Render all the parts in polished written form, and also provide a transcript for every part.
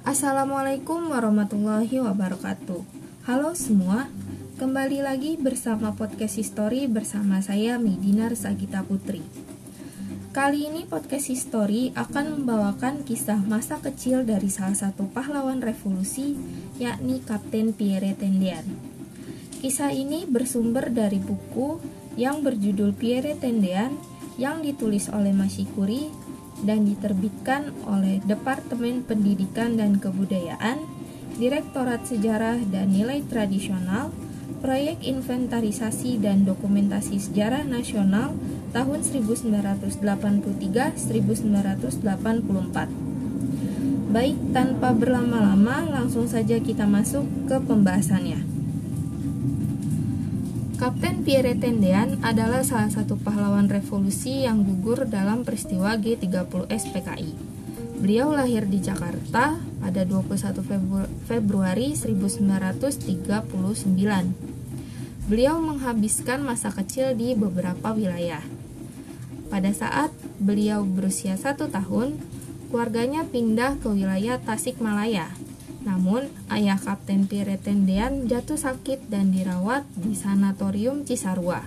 Assalamualaikum warahmatullahi wabarakatuh. Halo semua, kembali lagi bersama podcast History bersama saya Medina Sagita Putri. Kali ini podcast History akan membawakan kisah masa kecil dari salah satu pahlawan revolusi, yakni Kapten Pierre Tendean. Kisah ini bersumber dari buku yang berjudul Pierre Tendean yang ditulis oleh Marie Curie dan diterbitkan oleh Departemen Pendidikan dan Kebudayaan, Direktorat Sejarah dan Nilai Tradisional, Proyek Inventarisasi dan Dokumentasi Sejarah Nasional tahun 1983-1984. Baik, tanpa berlama-lama langsung saja kita masuk ke pembahasannya. Kapten Pierre Tendean adalah salah satu pahlawan revolusi yang gugur dalam peristiwa G30S PKI. Beliau lahir di Jakarta pada 21 Februari 1939. Beliau menghabiskan masa kecil di beberapa wilayah. Pada saat beliau berusia 1 tahun, keluarganya pindah ke wilayah Tasikmalaya. Namun, ayah Kapten Pierre Tendean jatuh sakit dan dirawat di Sanatorium Cisarua.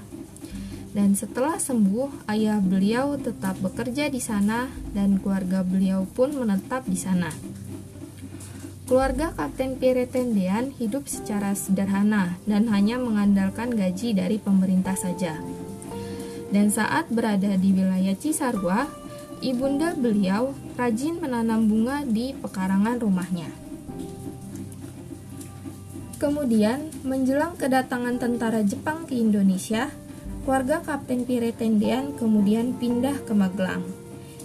Dan setelah sembuh, ayah beliau tetap bekerja di sana dan keluarga beliau pun menetap di sana. Keluarga Kapten Pierre Tendean hidup secara sederhana dan hanya mengandalkan gaji dari pemerintah saja. Dan saat berada di wilayah Cisarua, ibunda beliau rajin menanam bunga di pekarangan rumahnya. Kemudian, menjelang kedatangan tentara Jepang ke Indonesia, keluarga Kapten Pierre Tendean kemudian pindah ke Magelang,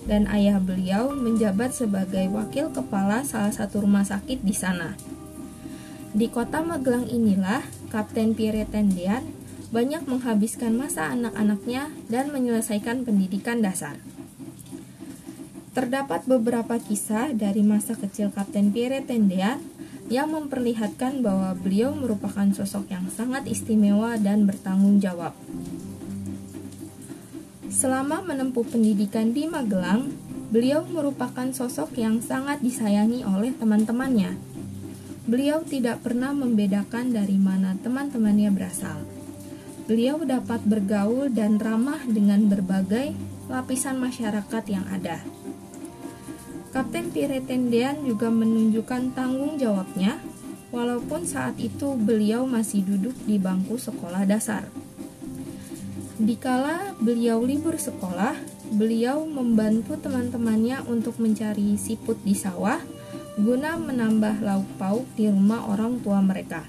dan ayah beliau menjabat sebagai wakil kepala salah satu rumah sakit di sana. Di kota Magelang inilah, Kapten Pierre Tendean banyak menghabiskan masa anak-anaknya dan menyelesaikan pendidikan dasar. Terdapat beberapa kisah dari masa kecil Kapten Pierre Tendean yang memperlihatkan bahwa beliau merupakan sosok yang sangat istimewa dan bertanggung jawab. Selama menempuh pendidikan di Magelang, beliau merupakan sosok yang sangat disayangi oleh teman-temannya. Beliau tidak pernah membedakan dari mana teman-temannya berasal. Beliau dapat bergaul dan ramah dengan berbagai lapisan masyarakat yang ada. Kapten Pierre Tendean juga menunjukkan tanggung jawabnya, walaupun saat itu beliau masih duduk di bangku sekolah dasar. Dikala beliau libur sekolah, beliau membantu teman-temannya untuk mencari siput di sawah, guna menambah lauk pauk di rumah orang tua mereka.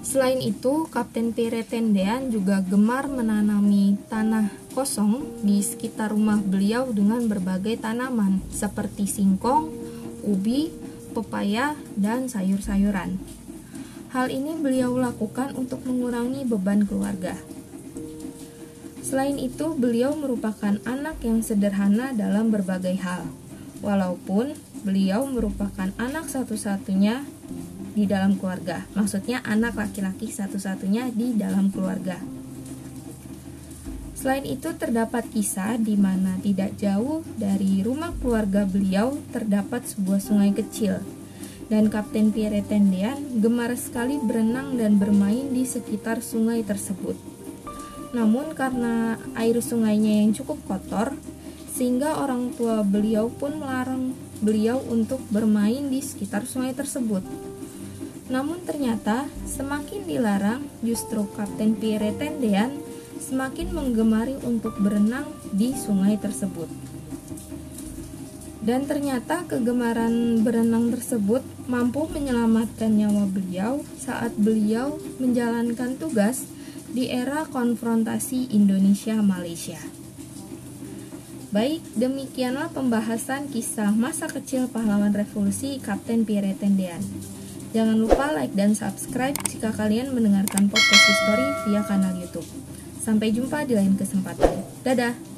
Selain itu, Kapten Pierre Tendean juga gemar menanami tanah kosong di sekitar rumah beliau dengan berbagai tanaman seperti singkong, ubi, pepaya, dan sayur-sayuran. Hal ini beliau lakukan untuk mengurangi beban keluarga. Selain itu, beliau merupakan anak yang sederhana dalam berbagai hal, walaupun beliau merupakan anak satu-satunya di dalam keluarga, maksudnya anak laki-laki satu-satunya di dalam keluarga. Selain itu, terdapat kisah di mana tidak jauh dari rumah keluarga beliau terdapat sebuah sungai kecil, dan Kapten Pierre Tendean gemar sekali berenang dan bermain di sekitar sungai tersebut. Namun karena air sungainya yang cukup kotor, sehingga orang tua beliau pun melarang beliau untuk bermain di sekitar sungai tersebut. Namun ternyata semakin dilarang, justru Kapten Pierre Tendean semakin menggemari untuk berenang di sungai tersebut. Dan ternyata kegemaran berenang tersebut mampu menyelamatkan nyawa beliau saat beliau menjalankan tugas di era konfrontasi Indonesia-Malaysia. Baik, demikianlah pembahasan kisah masa kecil pahlawan revolusi Kapten Pierre Tendean. Jangan lupa like dan subscribe jika kalian mendengarkan podcast History via kanal YouTube. Sampai jumpa di lain kesempatan. Dadah!